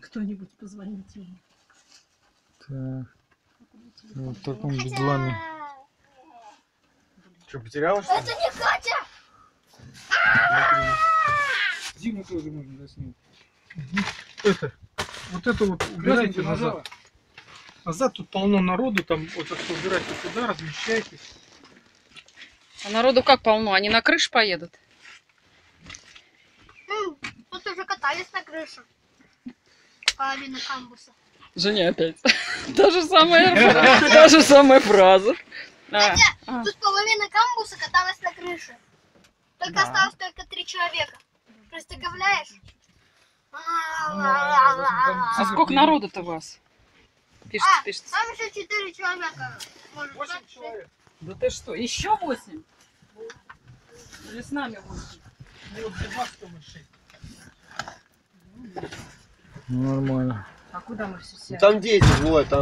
Кто-нибудь позвоните ему. Так. Вот в таком бедламе. Что, потерялась? Это не Катя! Зиму тоже можно заснять. Вот это вот убирайте назад. Назад тут полно народу, там вот это убирайте туда, размещайтесь. А народу как полно? Они на крышу поедут? Тут уже катались на крыше. Половина камбуса. Женя опять. Та же самая фраза. Тут половина камбуса каталась на крыше. Только осталось только 3 человека. Представляешь? А сколько народу-то у вас? Пишется. Там еще 4 человека. 8 человек. Да ты что, еще 8? Или с нами 8? Вот для вас там 6. Нормально. А куда мы все сядем? Там 10, вот, там.